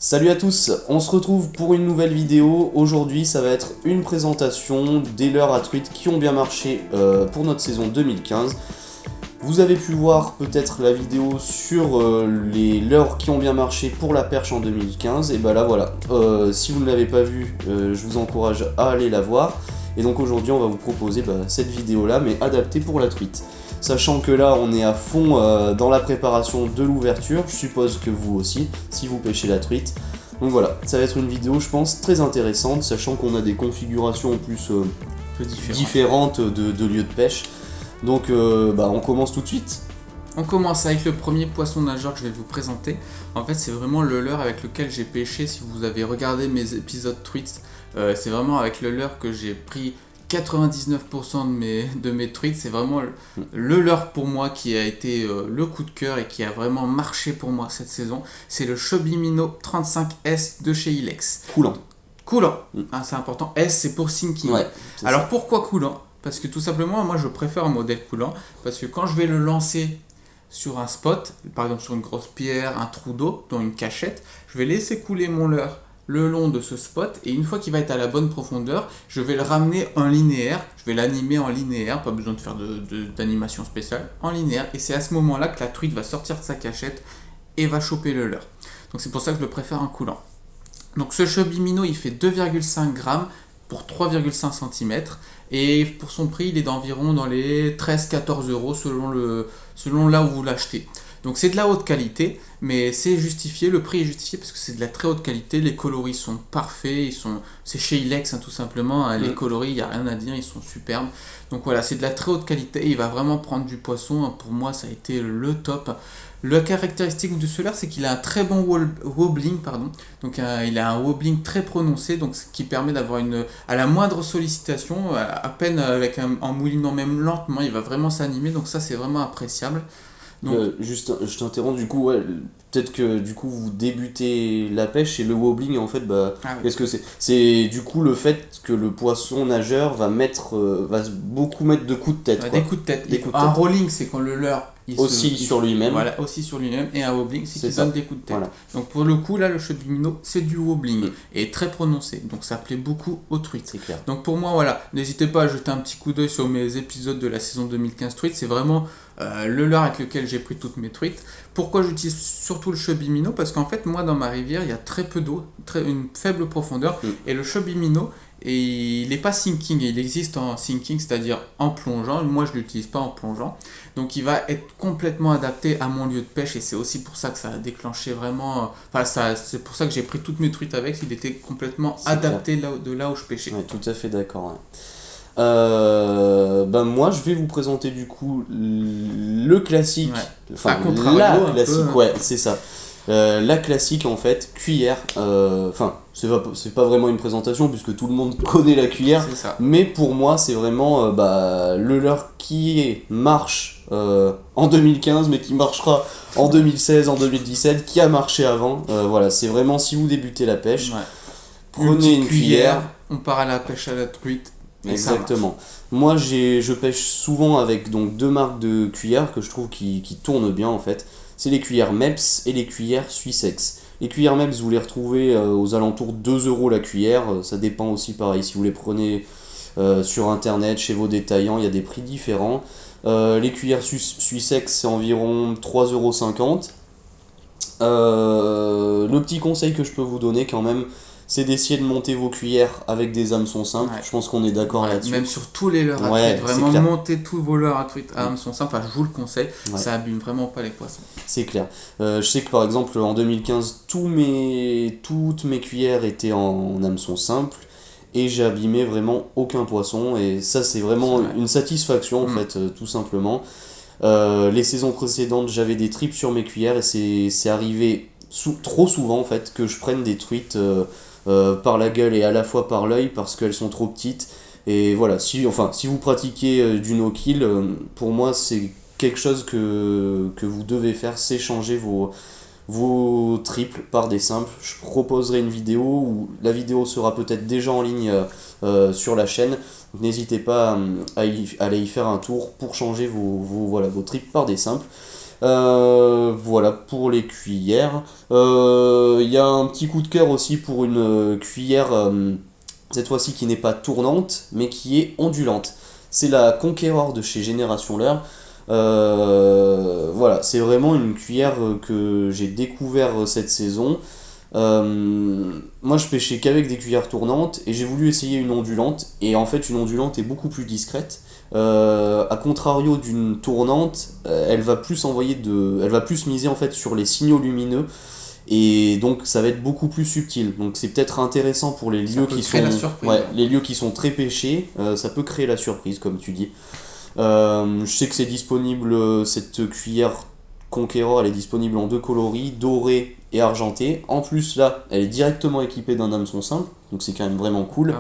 Salut à tous, on se retrouve pour une nouvelle vidéo. Aujourd'hui ça va être une présentation des leurres à truites qui ont bien marché pour notre saison 2015. Vous avez pu voir peut-être la vidéo sur les leurres qui ont bien marché pour la perche en 2015. Et bah là voilà, si vous ne l'avez pas vue, je vous encourage à aller la voir. Et donc aujourd'hui on va vous proposer cette vidéo là mais adaptée pour la truite. Sachant que là on est à fond dans la préparation de l'ouverture, je suppose que vous aussi, si vous pêchez la truite. Donc voilà, ça va être une vidéo je pense très intéressante, sachant qu'on a des configurations en plus différentes de lieux de pêche. Donc on commence tout de suite. On commence avec le premier poisson nageur que je vais vous présenter. En fait c'est vraiment le leurre avec lequel j'ai pêché. Si vous avez regardé mes épisodes truites, c'est vraiment avec le leurre que j'ai pris 99% de mes truites. C'est vraiment le leurre pour moi qui a été le coup de cœur et qui a vraiment marché pour moi cette saison. C'est le Chubby Minnow 35S de chez Ilex. Coulant. C'est important. S c'est pour sinking. Ouais, alors pourquoi coulant? Parce que tout simplement moi je préfère un modèle coulant. Parce que quand je vais le lancer sur un spot, par exemple sur une grosse pierre, un trou d'eau, dans une cachette, je vais laisser couler mon leurre le long de ce spot, et une fois qu'il va être à la bonne profondeur, je vais le ramener en linéaire, je vais l'animer en linéaire, pas besoin de faire d'animation spéciale, en linéaire, et c'est à ce moment là que la truite va sortir de sa cachette et va choper le leurre. Donc c'est pour ça que je le préfère en coulant. Donc ce Chubby Minnow il fait 2,5 grammes pour 3,5 cm, et pour son prix il est d'environ dans les 13-14 euros selon là où vous l'achetez. Donc c'est de la haute qualité, mais c'est justifié, le prix est justifié parce que c'est de la très haute qualité, les coloris sont parfaits, c'est chez Ilex tout simplement, les coloris, il n'y a rien à dire, ils sont superbes. Donc voilà, c'est de la très haute qualité, il va vraiment prendre du poisson, pour moi ça a été le top. La caractéristique de ce leurre, c'est qu'il a un très bon wobbling, donc il a un wobbling très prononcé, donc ce qui permet d'avoir à la moindre sollicitation, à peine en moulinant même lentement, il va vraiment s'animer, donc ça c'est vraiment appréciable. Donc, juste, je t'interromps du coup, peut-être que du coup vous débutez la pêche et le wobbling en fait, qu'est-ce que c'est? C'est du coup le fait que le poisson nageur va beaucoup mettre de coups de tête. Des coups de tête. Un rolling, c'est quand le leurre aussi sur lui-même. Voilà, aussi sur lui-même, et un wobbling, c'est qu'il donne des coups de tête. Voilà. Donc pour le coup là, le Chubby Minnow, c'est du wobbling et très prononcé, donc ça plaît beaucoup aux truites. C'est clair. Donc pour moi voilà, n'hésitez pas à jeter un petit coup d'œil sur mes épisodes de la saison 2015 truites, c'est vraiment le leurre avec lequel j'ai pris toutes mes truites. Pourquoi j'utilise surtout le Chubby Minnow? Parce qu'en fait moi dans ma rivière il y a très peu d'eau, une faible profondeur, et le Chubby Minnow, et il n'est pas sinking, il existe en sinking, c'est-à-dire en plongeant. Moi je ne l'utilise pas en plongeant, donc il va être complètement adapté à mon lieu de pêche, et c'est aussi pour ça que ça a déclenché vraiment, c'est pour ça que j'ai pris toutes mes truites avec, il était complètement adapté de là où je pêchais. Ouais, tout à fait d'accord. Ouais. Moi je vais vous présenter du coup le classique, la classique, ouais c'est ça. La classique en fait, cuillère, c'est pas vraiment une présentation puisque tout le monde connaît la cuillère, mais pour moi c'est vraiment le leurre qui marche en 2015 mais qui marchera en 2016, en 2017, qui a marché avant, voilà, c'est vraiment si vous débutez la pêche, prenez une cuillère, on part à la pêche à la truite. Exactement. Moi je pêche souvent avec donc deux marques de cuillères que je trouve qui tournent bien en fait. C'est les cuillères Mepps et les cuillères Suissex. Les cuillères Mepps vous les retrouvez aux alentours de 2 euros la cuillère. Ça dépend aussi pareil si vous les prenez sur internet, chez vos détaillants, il y a des prix différents. Les cuillères Suissex c'est environ 3,50 €. Le petit conseil que je peux vous donner quand même, c'est d'essayer de monter vos cuillères avec des hameçons simples. Je pense qu'on est d'accord là-dessus. Même sur tous les leurres à truite, vraiment monter tous vos leurres à truite à hameçons simples, je vous le conseille, ça abîme vraiment pas les poissons. C'est clair. Je sais que par exemple en 2015, toutes mes cuillères étaient en hameçon simple et j'ai abîmé vraiment aucun poisson, et ça c'est vraiment une satisfaction en fait, tout simplement. Les saisons précédentes, j'avais des tripes sur mes cuillères et c'est arrivé trop souvent en fait que je prenne des truites par la gueule et à la fois par l'œil parce qu'elles sont trop petites. Et voilà, si vous pratiquez du no-kill, pour moi c'est quelque chose que vous devez faire, c'est changer vos triples par des simples. Je proposerai une vidéo où la vidéo sera peut-être déjà en ligne sur la chaîne. N'hésitez pas à aller y faire un tour pour changer vos triples par des simples. Voilà pour les cuillères. Il y a un petit coup de cœur aussi pour une cuillère, cette fois-ci qui n'est pas tournante, mais qui est ondulante. C'est la Conqueror de chez Génération Leurre. Voilà, c'est vraiment une cuillère que j'ai découvert cette saison. Moi je pêchais qu'avec des cuillères tournantes et j'ai voulu essayer une ondulante, et en fait une ondulante est beaucoup plus discrète. A contrario d'une tournante, elle va plus miser en fait sur les signaux lumineux, et donc ça va être beaucoup plus subtil. Donc c'est peut-être intéressant pour les lieux qui sont, les lieux qui sont très pêchés, ça peut créer la surprise comme tu dis. Je sais que c'est disponible, cette cuillère Conqueror, elle est disponible en deux coloris, doré et argenté. En plus là, elle est directement équipée d'un hameçon simple, donc c'est quand même vraiment cool.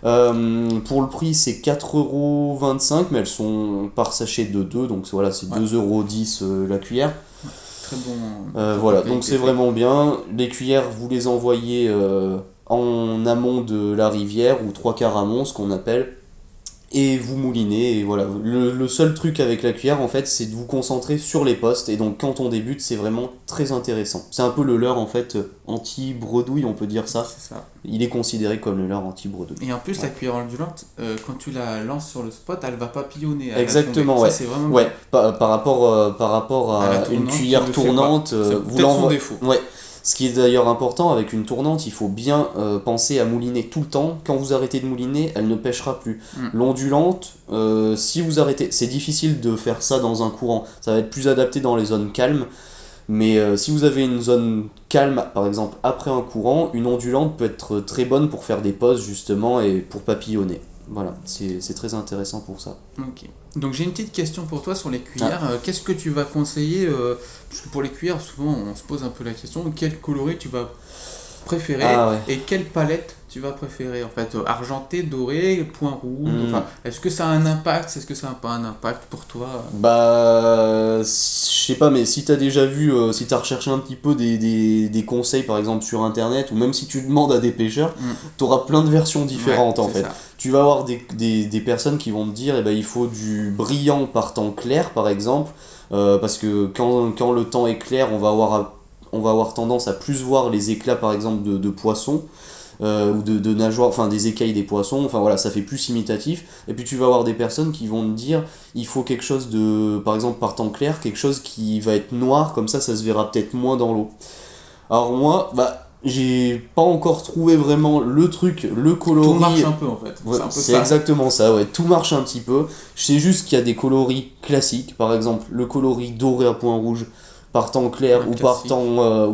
Pour le prix, c'est 4,25€, mais elles sont par sachet de 2, donc voilà, c'est 2,10€ la cuillère. Très bon. Voilà, donc c'est vraiment bien. Les cuillères, vous les envoyez en amont de la rivière, ou 3/4 amont, ce qu'on appelle, et vous moulinez. Et voilà, le seul truc avec la cuillère, en fait, c'est de vous concentrer sur les postes, et donc quand on débute, c'est vraiment très intéressant. C'est un peu le leurre, en fait, anti-bredouille, on peut dire ça. C'est ça. Il est considéré comme le leurre anti-bredouille. Et en plus, la cuillère ondulante, quand tu la lances sur le spot, elle va papillonner. Exactement, ouais. Ça, c'est vraiment ouais. Par rapport à une cuillère tournante, vous l'envoyez. Son défaut. Ouais. Ce qui est d'ailleurs important avec une tournante, il faut bien penser à mouliner tout le temps. Quand vous arrêtez de mouliner, elle ne pêchera plus. L'ondulante, si vous arrêtez, c'est difficile de faire ça dans un courant. Ça va être plus adapté dans les zones calmes. Mais si vous avez une zone calme, par exemple après un courant, une ondulante peut être très bonne pour faire des pauses justement et pour papillonner. Voilà, c'est très intéressant pour ça. Ok. Donc j'ai une petite question pour toi sur les cuillères. Qu'est-ce que tu vas conseiller parce que pour les cuillères, souvent on se pose un peu la question, quel coloris tu vas préférer et quelle palette tu vas préférer en fait, argenté, doré, point rouge. Enfin, est-ce que ça a un impact, est-ce que ça n'a pas un impact pour toi? Bah, je sais pas, mais si t'as déjà vu, si t'as recherché un petit peu des conseils par exemple sur internet, ou même si tu demandes à des pêcheurs, t'auras plein de versions différentes en fait. Ça. Tu vas avoir des personnes qui vont te dire, il faut du brillant par temps clair par exemple, parce que quand le temps est clair, on va avoir tendance à plus voir les éclats par exemple de poissons, ou de nageoires, enfin des écailles des poissons, enfin voilà, ça fait plus imitatif. Et puis tu vas avoir des personnes qui vont te dire, il faut quelque chose de, par exemple par temps clair, quelque chose qui va être noir, comme ça se verra peut-être moins dans l'eau. Alors moi, j'ai pas encore trouvé vraiment le truc, le coloris. Tout marche un peu en fait. Ouais, c'est exactement ça, ouais. Tout marche un petit peu. Je sais juste qu'il y a des coloris classiques, par exemple le coloris doré à point rouge, par temps clair, ou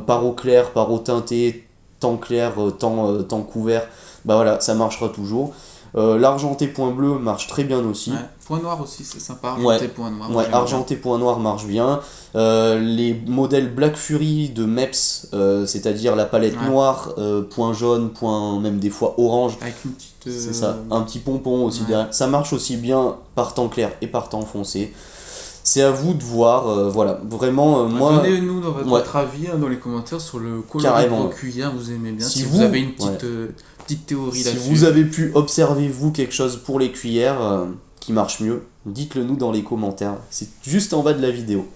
par eau claire, par eau teintée, temps clair, temps couvert, voilà, ça marchera toujours. L'argenté point bleu marche très bien aussi. Ouais. Point noir aussi, c'est sympa. Argenté point noir. Ouais, argenté point noir marche bien. Les modèles Black Fury de MEPS, c'est-à-dire la palette noire, point jaune, point même des fois orange. Avec une petite. C'est ça, un petit pompon aussi derrière. Ça marche aussi bien par temps clair et par temps foncé. C'est à vous de voir, voilà, vraiment, moi... Donnez-nous votre avis dans les commentaires sur le coloris de vos cuillères, vous aimez bien, si vous avez une petite théorie là-dessus. Si vous avez pu observer, vous, quelque chose pour les cuillères qui marche mieux, dites-le nous dans les commentaires, c'est juste en bas de la vidéo.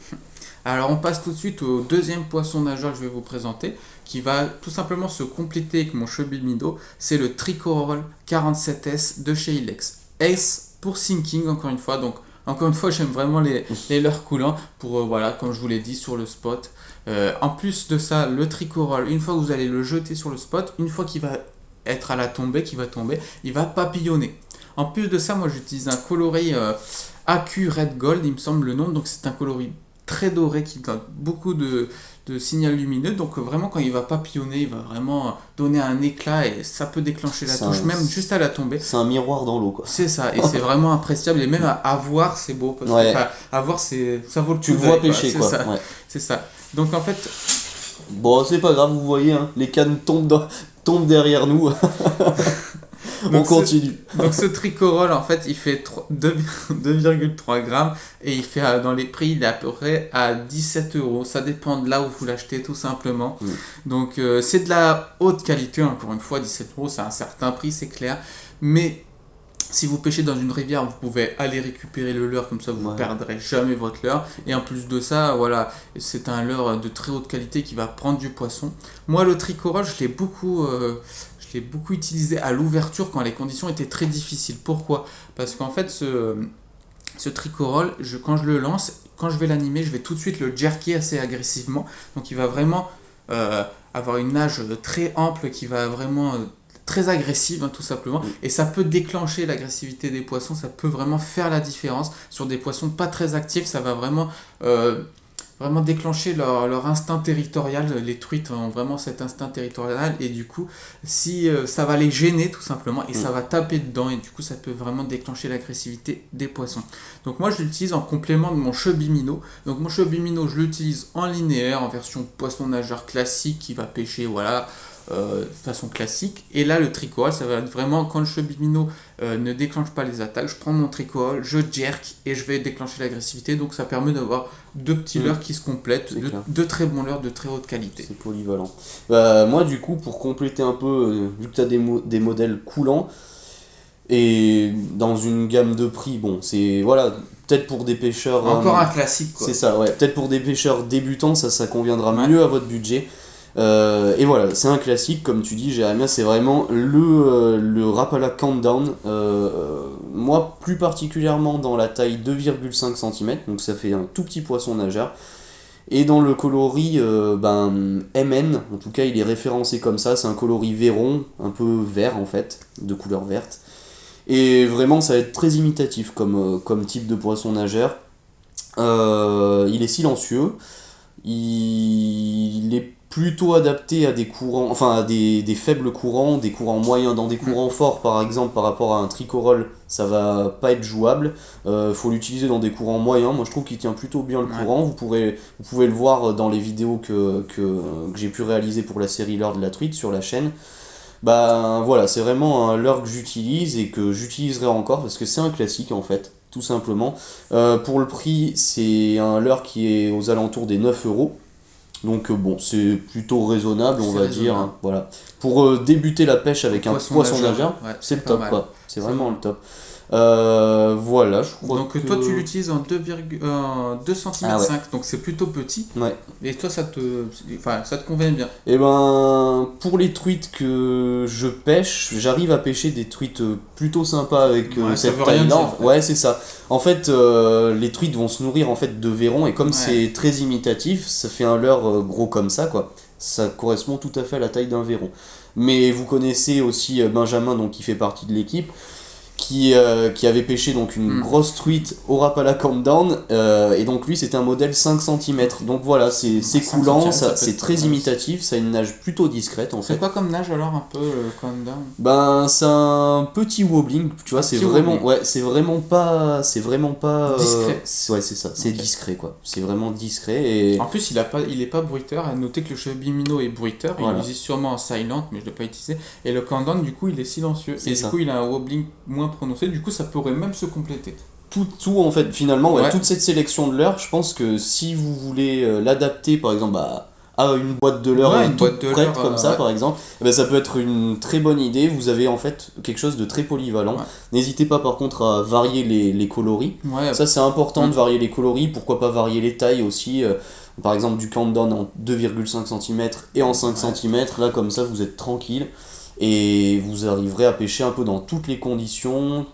Alors on passe tout de suite au deuxième poisson nageur que je vais vous présenter, qui va tout simplement se compléter avec mon Chubby Minnow, c'est le Tricorol 47S de chez Ilex. S pour sinking, encore une fois, donc... Encore une fois, j'aime vraiment les leurres coulants pour, voilà, comme je vous l'ai dit, sur le spot. En plus de ça, le Tricorol, une fois que vous allez le jeter sur le spot, une fois qu'il va être à la tombée, il va papillonner. En plus de ça, moi j'utilise un coloris AQ Red Gold, il me semble le nom, donc c'est un coloris très doré qui donne beaucoup de signal lumineux, donc vraiment quand il va papillonner, il va vraiment donner un éclat et ça peut déclencher la touche, même juste à la tombée. C'est un miroir dans l'eau, quoi. C'est ça, et c'est vraiment appréciable, et même à voir c'est beau, parce que à voir ça vaut le coup. Tu le vois pêcher, quoi. Ça. Ouais. C'est ça. Donc en fait... Bon, c'est pas grave, vous voyez, hein, les cannes tombent derrière nous. On continue. Donc ce Tricorol, en fait, il fait 2,3 grammes et il fait, dans les prix, il est à peu près à 17€. Ça dépend de là où vous l'achetez, tout simplement. Donc c'est de la haute qualité, encore une fois, 17€, c'est un certain prix, c'est clair. Mais Si vous pêchez dans une rivière, vous pouvez aller récupérer le leurre, comme ça vous ne perdrez jamais votre leurre. Et en plus de ça, voilà, c'est un leurre de très haute qualité qui va prendre du poisson. Moi, le tricorol, je l'ai beaucoup utilisé à l'ouverture quand les conditions étaient très difficiles. Pourquoi ? Parce qu'en fait, ce tricorol, quand je le lance, quand je vais l'animer, je vais tout de suite le jerker assez agressivement. Donc il va vraiment avoir une nage très ample qui va vraiment... très agressive, hein, tout simplement, et ça peut déclencher l'agressivité des poissons, ça peut vraiment faire la différence. Sur des poissons pas très actifs, ça va vraiment déclencher leur instinct territorial. Les truites ont vraiment cet instinct territorial, et du coup, si ça va les gêner tout simplement, et ça va taper dedans, et du coup, ça peut vraiment déclencher l'agressivité des poissons. Donc moi, je l'utilise en complément de mon chubby minnow. Donc mon chubby minnow, je l'utilise en linéaire, en version poisson nageur classique, qui va pêcher, voilà, de façon classique. Et là, le tricorol, ça va être vraiment quand le chubby minnow ne déclenche pas les attaques, je prends mon tricorol, je jerk et je vais déclencher l'agressivité. Donc ça permet d'avoir deux petits leurres qui se complètent, deux très bons leurres de très haute qualité. C'est polyvalent. Moi, du coup, pour compléter un peu, vu que tu as des modèles coulants et dans une gamme de prix, bon, c'est voilà, peut-être pour des pêcheurs. Encore un classique, quoi. C'est ça, ouais. Peut-être pour des pêcheurs débutants, ça conviendra mieux à votre budget. Et voilà, c'est un classique, comme tu dis, Jérémia, c'est vraiment le Rapala Countdown. Moi, plus particulièrement dans la taille 2,5 cm, donc ça fait un tout petit poisson nageur. Et dans le coloris MN, en tout cas, il est référencé comme ça, c'est un coloris Véron, un peu vert en fait, de couleur verte. Et vraiment, ça va être très imitatif comme type de poisson nageur. Il est silencieux, il est plutôt adapté à des courants, enfin à des faibles courants, des courants moyens. Dans des courants forts, par exemple, par rapport à un tricorol, ça va pas être jouable. Faut l'utiliser dans des courants moyens. Moi, je trouve qu'il tient plutôt bien le courant. Vous pouvez le voir dans les vidéos que j'ai pu réaliser pour la série Leurre de la truite sur la chaîne. Voilà, c'est vraiment un leurre que j'utilise et que j'utiliserai encore parce que c'est un classique en fait, tout simplement. Pour le prix, c'est un leurre qui est aux alentours des 9€. Donc bon, c'est plutôt raisonnable, on va dire. Hein, voilà. Pour débuter la pêche avec un poisson nageur, c'est le top, quoi. C'est vraiment le top. Voilà, je crois. Donc toi tu l'utilises en 2 cm, donc c'est plutôt petit. Ouais. Et toi ça te convient bien. Et pour les truites que je pêche, j'arrive à pêcher des truites plutôt sympas avec cette taille-là. En fait. Ouais, c'est ça. En fait, les truites vont se nourrir en fait de vairons et comme c'est très imitatif, ça fait un leurre gros comme ça, quoi. Ça correspond tout à fait à la taille d'un vairon. Mais vous connaissez aussi Benjamin, donc qui fait partie de l'équipe. Qui avait pêché donc une grosse truite au Rapala Countdown et donc lui c'était un modèle 5 cm, donc voilà, c'est coulant, c'est très imitatif, ça a une nage plutôt discrète en fait. C'est quoi comme nage alors un peu le Countdown? C'est un petit wobbling, tu vois, c'est vraiment pas discret. Ouais, c'est ça, c'est discret quoi, c'est vraiment discret et en plus il est pas bruiteur. À noter que le chubby minnow est bruiteur, il existe sûrement en silent mais je l'ai pas utilisé, et le Countdown du coup il est silencieux et du coup il a un wobbling moins prononcé, du coup ça pourrait même se compléter. Tout en fait, finalement, toute cette sélection de leurre, je pense que si vous voulez l'adapter par exemple à une boîte de leurre toute prête comme ça par exemple, ça peut être une très bonne idée. Vous avez en fait quelque chose de très polyvalent. N'hésitez pas par contre à varier les coloris. Ça c'est important de varier les coloris, pourquoi pas varier les tailles aussi. Par exemple du Countdown en 2,5 cm et en 5 cm, là comme ça vous êtes tranquille. Et vous arriverez à pêcher un peu dans toutes les conditions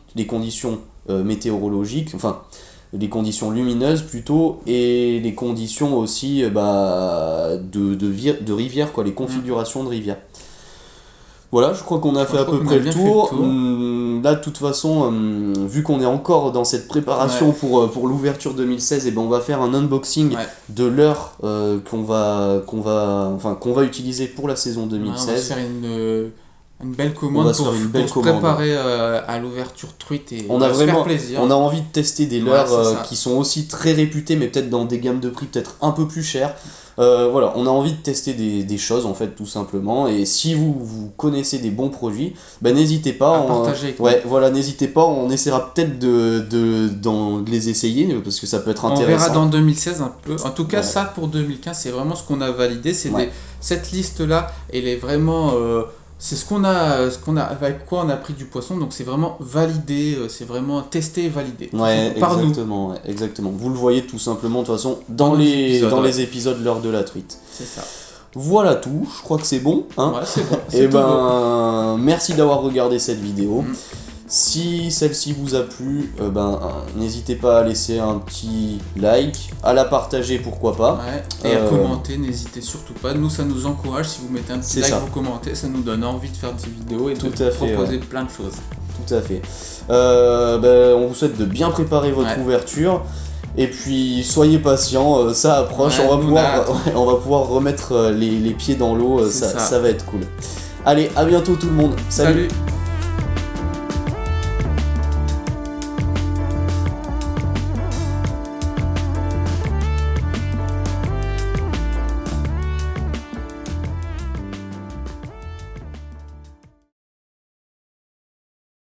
météorologiques, enfin les conditions lumineuses plutôt, et les conditions aussi de rivière, quoi, les configurations de rivière. Voilà, je crois qu'on a fait à peu près le tour. Là, de toute façon, vu qu'on est encore dans cette préparation pour l'ouverture 2016, on va faire un unboxing de leurre qu'on va utiliser pour la saison 2016. On va faire une belle commande pour se préparer à l'ouverture truite et on a se faire plaisir. On a envie de tester des leurres qui sont aussi très réputés, mais peut-être dans des gammes de prix peut-être un peu plus chères. Voilà, on a envie de tester des choses en fait, tout simplement. Et si vous connaissez des bons produits, n'hésitez pas à partager. N'hésitez pas, on essaiera peut-être de les essayer parce que ça peut être intéressant. On verra dans 2016 un peu. En tout cas, ça pour 2015, c'est vraiment ce qu'on a validé. Cette liste là, elle est vraiment C'est avec quoi on a pris du poisson, donc c'est vraiment validé, c'est vraiment testé et validé. Ouais, Par exactement, ouais, exactement. Vous le voyez tout simplement, de toute façon, dans Dans les épisodes L'heure de la truite. C'est ça. Voilà tout, je crois que c'est bon. Hein. Ouais, c'est bon. Et tout bon. merci d'avoir regardé cette vidéo. Mm. Si celle-ci vous a plu, n'hésitez pas à laisser un petit like, à la partager pourquoi pas. Ouais. Et à commenter, n'hésitez surtout pas. Nous, ça nous encourage. Si vous mettez un petit like, vous commentez, ça nous donne envie de faire des vidéos et de proposer plein de choses. Tout à fait. On vous souhaite de bien préparer votre ouverture. Et puis soyez patients, ça approche, Ouais, on va pouvoir remettre les pieds dans l'eau, ça va être cool. Allez, à bientôt tout le monde, salut.